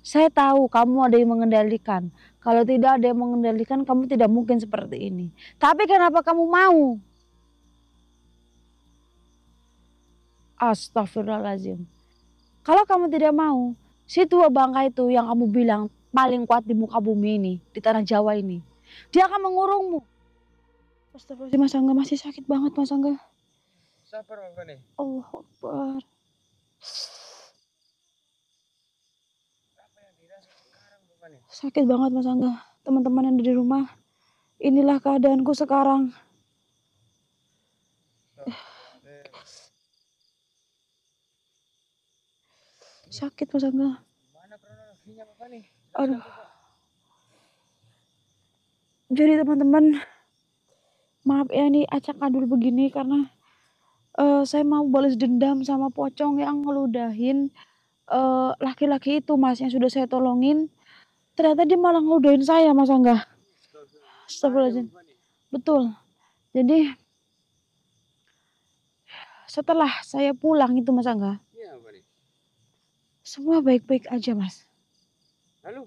Saya tahu kamu ada yang mengendalikan. Kalau tidak ada yang mengendalikan, kamu tidak mungkin seperti ini. Tapi kenapa kamu mau? Astagfirullahaladzim. Kalau kamu tidak mau, si tua bangka itu yang kamu bilang paling kuat di muka bumi ini, di tanah Jawa ini, dia akan mengurungmu. Astagfirullahaladzim, Mas Angga masih sakit banget, Mas Angga. Sabar Bapak nih. Allahu Akbar. Apa yang dirasa sekarang Bapak nih? Sakit banget, Mas Angga. Teman-teman yang ada di rumah, inilah keadaanku sekarang. Sakit, Mas Angga. Mana kronologinya Bapak nih? Aduh. Jadi teman-teman, maaf ya ini acak adul begini karena saya mau balas dendam sama pocong yang ngeludahin laki-laki itu, Mas, yang sudah saya tolongin. Ternyata dia malah ngeludahin saya, Mas Angga. Astagfirullahaladzim. Betul. Jadi setelah saya pulang itu, Mas Angga, Iya Bapak nih. semua baik-baik aja, Mas. Lalu?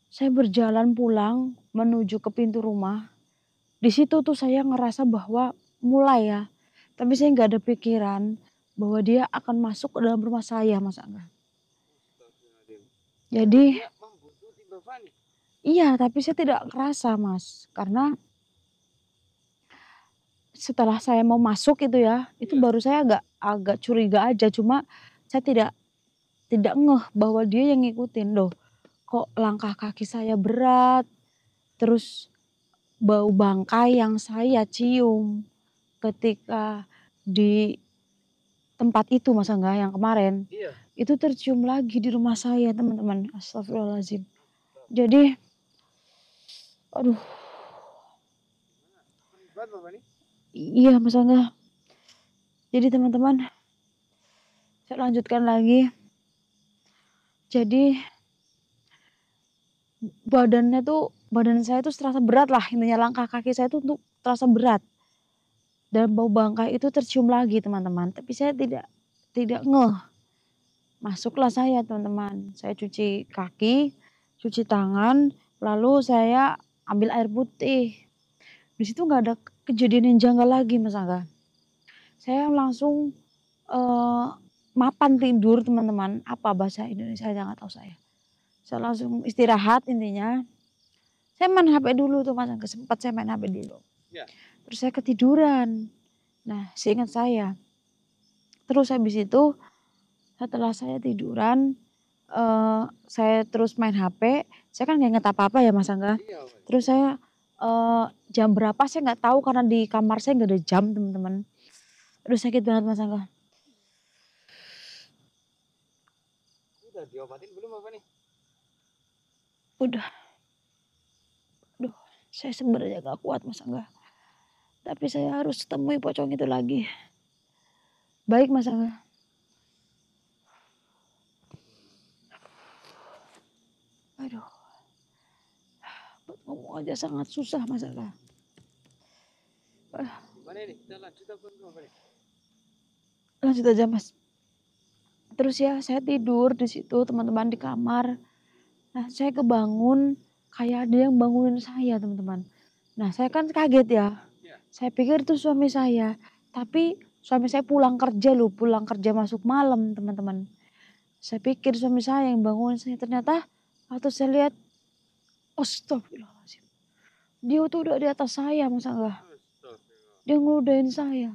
Saya berjalan pulang menuju ke pintu rumah. Di situ tuh saya ngerasa bahwa mulai ya, tapi saya nggak ada pikiran bahwa dia akan masuk ke dalam rumah saya, Mas Angga. Jadi Dia membuntuti Bapak nih. iya, tapi saya tidak ngerasa, Mas, karena setelah saya mau masuk itu ya, itu baru saya agak curiga aja, cuma saya tidak ngeh bahwa dia yang ngikutin. Loh, kok langkah kaki saya berat, terus bau bangkai yang saya cium ketika di tempat itu, Mas Angga, yang kemarin, Iya. itu tercium lagi di rumah saya, teman-teman. Astagfirullahaladzim. Jadi, aduh, Buat Bapak nih. iya Mas Angga. Jadi teman-teman, saya lanjutkan lagi. Jadi badan saya tuh terasa berat lah, intinya langkah kaki saya tuh untuk terasa berat. Dan bau bangkai itu tercium lagi, teman-teman. Tapi saya tidak ngeh. Masuklah saya, teman-teman. Saya cuci kaki, cuci tangan, lalu saya ambil air putih. Di situ nggak ada kejadian yang janggal lagi, Mas Angga. Saya langsung mapan tidur, teman-teman. Apa bahasa Indonesia aja nggak tahu saya. Saya langsung istirahat intinya. Saya main HP dulu tuh, Mas Angga. Sempat saya main HP dulu. Ya. Terus saya ketiduran. Nah, seingat saya. Terus habis itu setelah saya tiduran, saya terus main HP. Saya kan nggak inget apa-apa ya, Mas Angga. Iya Bapak. Terus saya jam berapa saya nggak tahu karena di kamar saya nggak ada jam, teman-teman. Aduh sakit banget, Mas Angga. Udah diobatin belum Bapak nih? Udah. Aduh, saya sebenarnya gak kuat, Mas Angga. Tapi saya harus temui pocong itu lagi. Baik, Mas Angga. Aduh. Buat ngomong aja sangat susah, Mas Angga. Gimana ini? Kita lanjut apa Bapak nih? Lanjut aja, Mas. Terus ya, saya tidur di situ, teman-teman, di kamar. Nah, saya kebangun kayak ada yang bangunin saya, teman-teman. Nah, saya kan kaget ya. Ya. Saya pikir itu suami saya. Tapi suami saya pulang kerja loh, pulang kerja masuk malam, teman-teman. Saya pikir suami saya yang bangunin saya. Ternyata waktu saya lihat, astagfirullahaladzim. Dia tuh udah di atas saya, Mas Angga. Astagfirullah. Dia ngeludahin saya.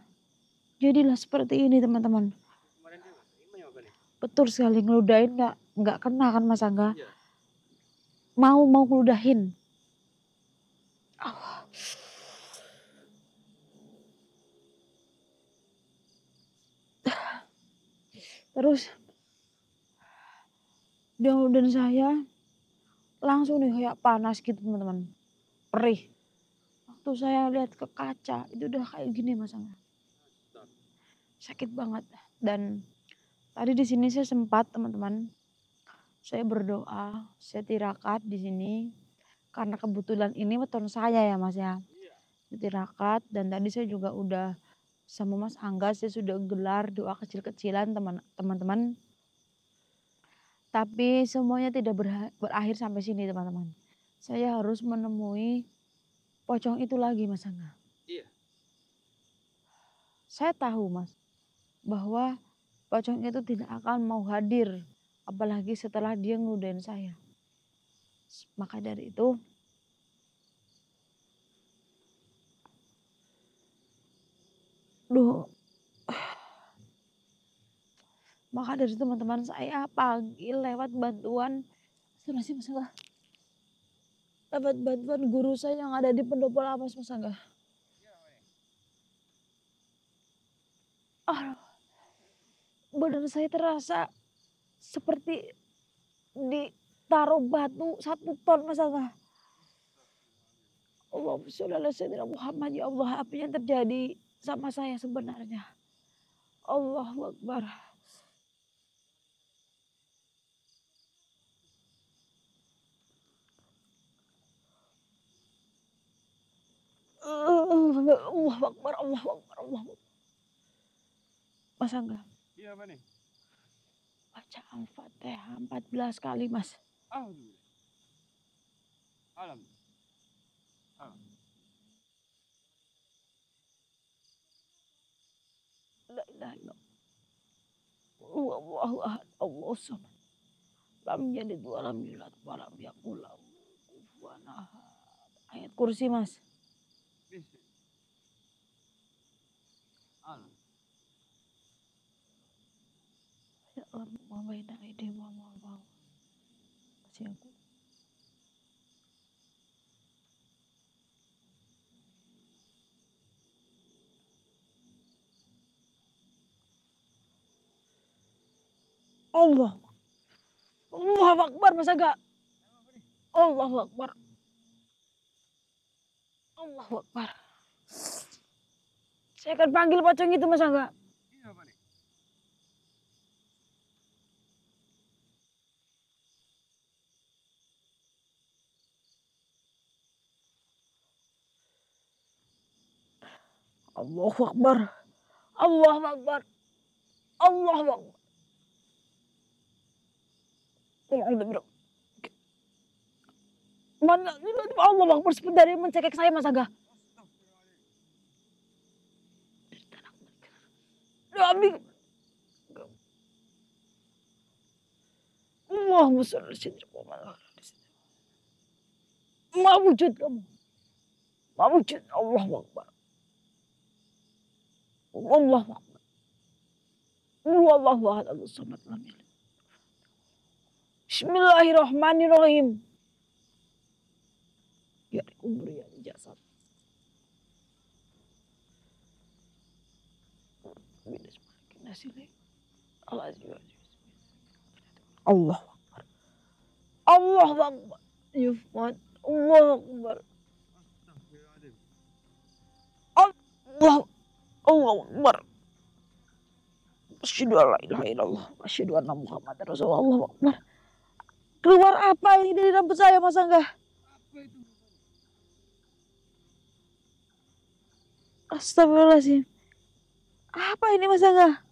Jadilah seperti ini, teman-teman. Kemarin dia nggak terima ya Bapak nih? Betul sekali, ngeludahin nggak kena kan, Mas Angga. Iya. Mau ngeludahin. Allah. Terus dia ngeludahin saya, langsung nih kayak panas gitu, teman-teman. Perih. Waktu saya lihat ke kaca, itu udah kayak gini, Mas Angga. Sakit banget. Dan tadi di sini saya sempat, teman-teman, saya berdoa, saya tirakat di sini. Karena kebetulan ini weton saya ya, Mas ya. Tirakat, dan tadi saya juga udah sama Mas Angga, saya sudah gelar doa kecil-kecilan, teman-teman. Tapi semuanya tidak berakhir sampai sini teman-teman. Saya harus menemui pocong itu lagi Mas Angga. Iya. Saya tahu Mas, bahwa pocong itu tidak akan mau hadir. Apalagi setelah dia ngeludahin saya. Maka dari itu, maka dari itu teman-teman saya panggil lewat bantuan, lewat bantuan guru saya yang ada di Pendopo Lamas Mas Angga. Badan saya terasa seperti ditaruh batu 1 ton Mas Angga. Allahumma sholli ala sayyidina Muhammad, ya Allah, apa yang terjadi sama saya sebenarnya? Allahu Akbar. Allahu Akbar, Allahu Akbar, Allahu Akbar. Mas Angga. Iya apa nih? Baca Al-Fatihah 14 kali Mas. Alhamdulillah. Alhamdulillah. La ilaha illallah. Allahu ahad, Allahu samad. Lam yalid wa lam yulad wa lam yakul lahu kufuwan ahad. Ayat kursi Mas. Alhamdulillah. Ya Allah, wa baina aydihim wa ma Masih aku. Allah. Allahu Akbar Mas Angga. Allahu Akbar. Allahu Akbar. Saya akan panggil pocong itu Mas Angga. Iya apa nih? Allahu Akbar. Allahu Akbar. Allahu Akbar. Mana Allah Akbar, sebentar dia mencekik saya Mas Angga. Amin. Allahumma sholli ala sayyidina Muhammad. Ma wujud kamu. Ma wujud. Allahu Akbar. Allahu Akbar. Allahu ahad, Allahu samad, lam yalid. Bismillahirrahmanirrahim. Ya umur ya jasad. Allah Akbar. Allah Akbar. Yufat. Allah Akbar. Allah. Allah Akbar. Asyhadu an la ilaha illallah. Asyhadu anna Muhammadar Rasulullah. Allah Akbar. Keluar apa ini dari rambut saya Mas Angga? Apa itu? Astagfirullahaladzim. Apa ini Mas Angga?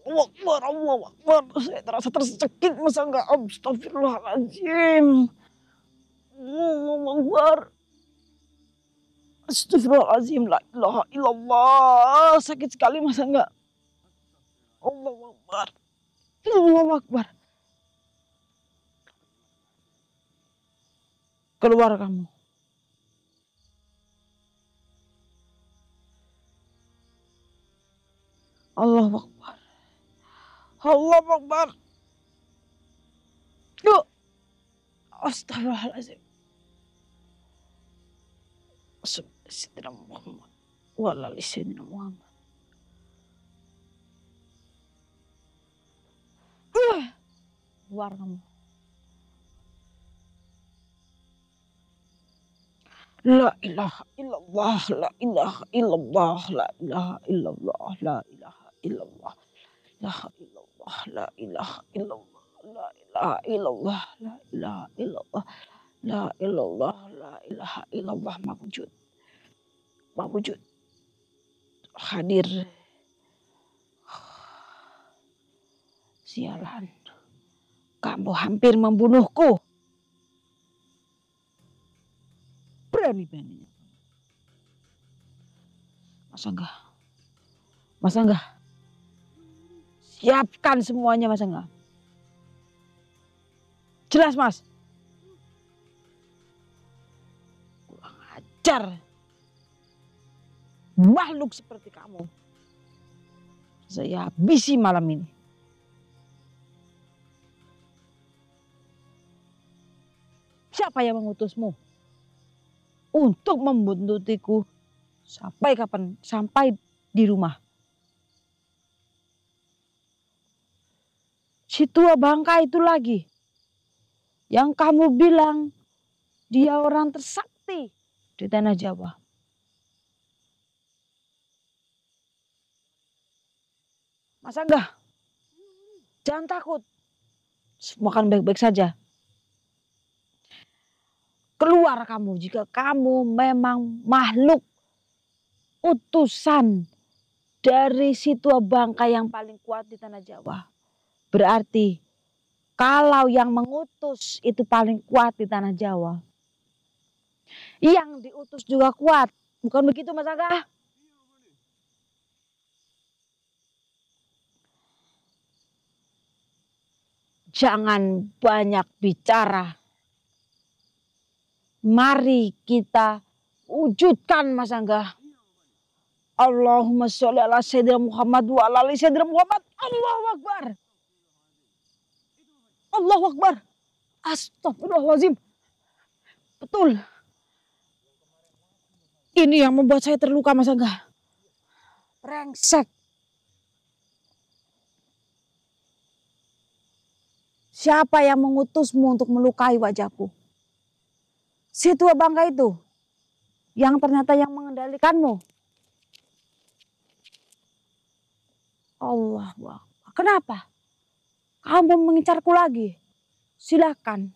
Allah Akbar, Allah Akbar. Saya terasa tercekik Mas Angga. Astagfirullahaladzim. Allah Akbar. Astagfirullahaladzim. La ilaha illallah. Sakit sekali Mas Angga. Allah Akbar. Allah Akbar. Keluar kamu. Allah Akbar. Allah Akbar. Yuk. Astagfirullahaladzim. Sayyidina Muhammad. Walali Sayyidina Muhammad. Keluar kamu. La ilaha illallah, la ilaha illallah, la ilaha illallah, la ilaha illallah, la ilaha illallah, la ilaha illallah, la ilaha illallah, la ilaha illallah, La ilallah, la ilaha illallah mawujud. Mawujud. Hadir. Sialan. Kamu hampir membunuhku. Berani-beraninya. Mas Angga. Mas Angga. Siapkan semuanya Mas Angga. Jelas Mas. Kurang ajar. Makhluk seperti kamu. Saya habisi malam ini. Siapa yang mengutusmu untuk membuntutiku sampai kapan? Sampai di rumah. Si tua bangka itu lagi. Yang kamu bilang dia orang tersakti di tanah Jawa. Mas Angga, jangan takut. Semua akan baik-baik saja. Keluar kamu jika kamu memang makhluk utusan dari si tua bangka yang paling kuat di tanah Jawa. Berarti kalau yang mengutus itu paling kuat di tanah Jawa, yang diutus juga kuat. Bukan begitu Mas Angga? Jangan banyak bicara. Mari kita wujudkan Mas Angga. Allahumma sholli ala sayyidina Muhammad wa ala ali sayyidina Muhammad. Allahu Akbar. Allahu Akbar. Astagfirullahaladzim. Betul. Ini yang membuat saya terluka Mas Angga. Brengsek. Siapa yang mengutusmu untuk melukai wajahku? Si tua bangka itu. Yang ternyata yang mengendalikanmu. Allah. Kenapa? Kamu mengincarku lagi. Silahkan.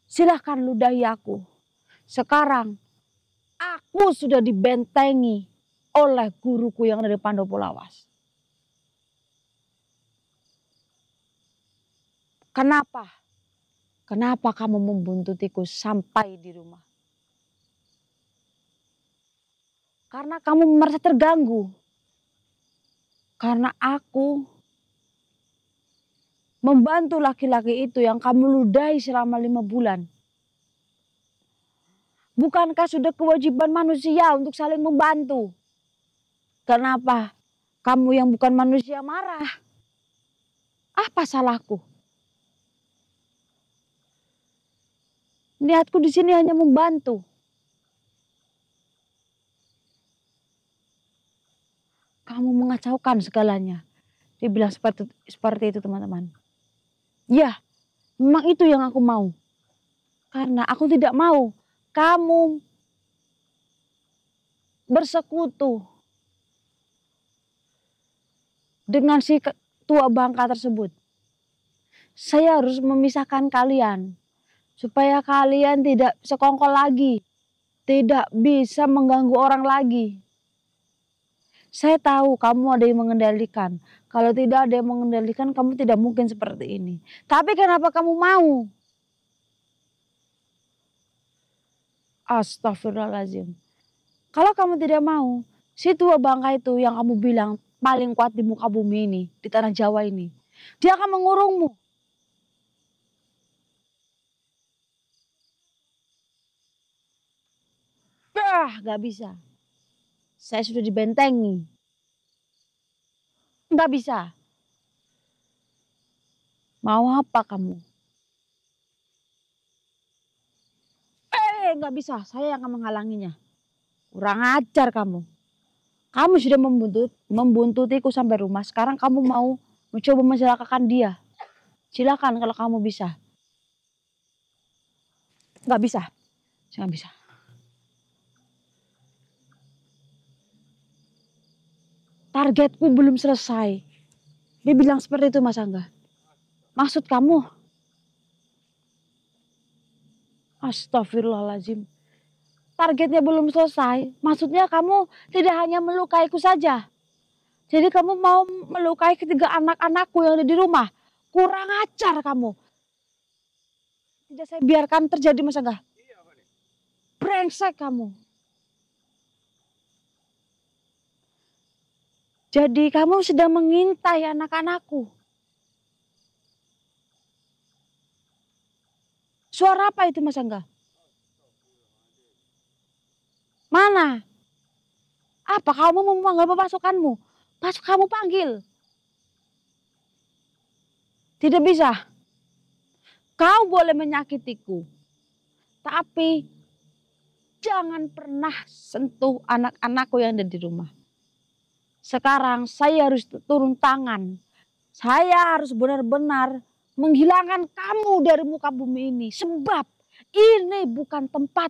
Silahkan ludahi aku. Sekarang aku sudah dibentengi oleh guruku yang dari Pandopo Lawas. Kenapa? Kenapa kamu membuntutiku sampai di rumah? Karena kamu merasa terganggu. Karena aku membantu laki-laki itu yang kamu ludahi selama 5 bulan. Bukankah sudah kewajiban manusia untuk saling membantu? Kenapa kamu yang bukan manusia marah? Apa salahku? Niatku di sini hanya membantu. Kamu mengacaukan segalanya. Dia bilang seperti itu teman-teman. Ya, memang itu yang aku mau. Karena aku tidak mau kamu bersekutu dengan si tua bangka tersebut. Saya harus memisahkan kalian. Supaya kalian tidak sekongkol lagi. Tidak bisa mengganggu orang lagi. Saya tahu kamu ada yang mengendalikan. Kalau tidak ada yang mengendalikan, kamu tidak mungkin seperti ini. Tapi kenapa kamu mau? Astagfirullahaladzim. Kalau kamu tidak mau, si tua bangka itu yang kamu bilang paling kuat di muka bumi ini, di tanah Jawa ini, dia akan mengurungmu. Gak bisa. Saya sudah dibentengi. Gak bisa. Mau apa kamu? Gak bisa. Saya yang akan menghalanginya. Kurang ajar kamu. Kamu sudah membuntutiku sampai rumah. Sekarang kamu mau mencoba mencelakakan dia. Silakan kalau kamu bisa. Gak bisa. Saya gak bisa. Targetku belum selesai. Dia bilang seperti itu Mas Angga. Maksud kamu? Astagfirullahaladzim. Targetnya belum selesai. Maksudnya kamu tidak hanya melukaiku saja. Jadi kamu mau melukai ketiga anak-anakku yang ada di rumah. Kurang ajar kamu. Tidak saya biarkan terjadi, Mas Angga. Iya, Pak nih. Brengsek kamu. Jadi kamu sedang mengintai anak-anakku. Suara apa itu, Mas Angga? Mana? Apa kamu mau memanggil pasukanmu? Kamu panggil. Tidak bisa. Kau boleh menyakitiku. Tapi jangan pernah sentuh anak-anakku yang ada di rumah. Sekarang saya harus turun tangan. Saya harus benar-benar menghilangkan kamu dari muka bumi ini. Sebab ini bukan tempat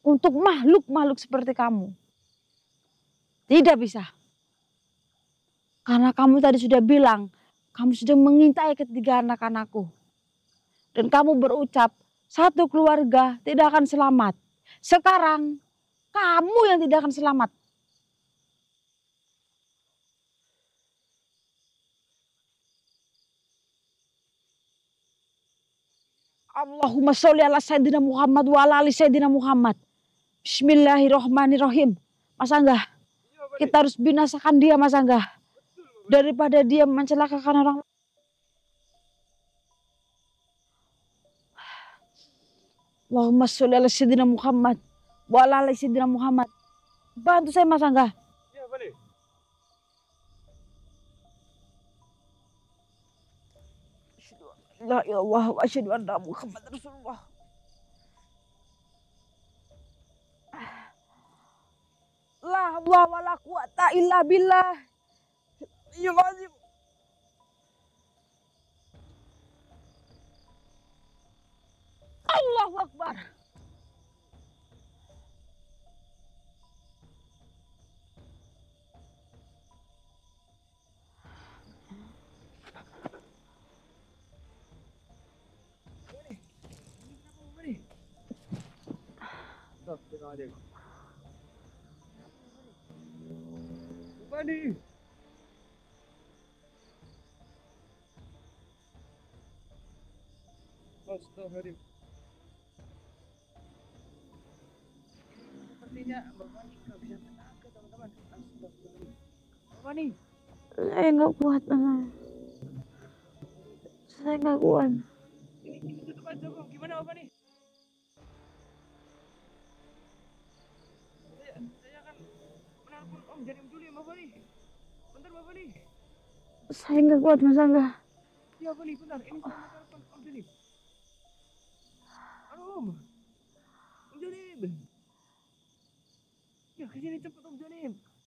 untuk makhluk-makhluk seperti kamu. Tidak bisa. Karena kamu tadi sudah bilang, kamu sudah mengintai ketiga anak-anakku. Dan kamu berucap, satu keluarga tidak akan selamat. Sekarang, kamu yang tidak akan selamat. Allahumma sholli ala Sayyidina Muhammad wa ala ali Sayyidina Muhammad. Bismillahirrahmanirrahim. Mas Angga, kita harus binasakan dia, Mas Angga. Daripada dia mencelakakan orang. Allahumma sholli ala Sayyidina Muhammad wa ala ali Sayyidina Muhammad. Bantu saya, Mas Angga. Iya, Pak nih. La ilallah wa asyhadu anna Muhammad Rasulullah. La hawla wa la quwata illa billah. Ya lazim. Allahu Akbar. Astagfirullahaladzim. Apa nih? Astagfirullahaladzim. Sepertinya Bapak nih nggak bisa tenaga, teman-teman. Astagfirullahaladzim. Bapak nih. Saya nggak kuat, saya nggak kuat. Ini tutup aja, Bang. Gimana Bapak nih? Saya akan menelpon Om Janim dulu ya, Bapak nih. Bentar, Bapak nih. Saya nggak kuat, Mas Angga. Ya, Bapak nih, bentar. Ini saya mau telepon Om Janim. Halo, Om. Om Janim. Ya, kesini cepet Om Janim.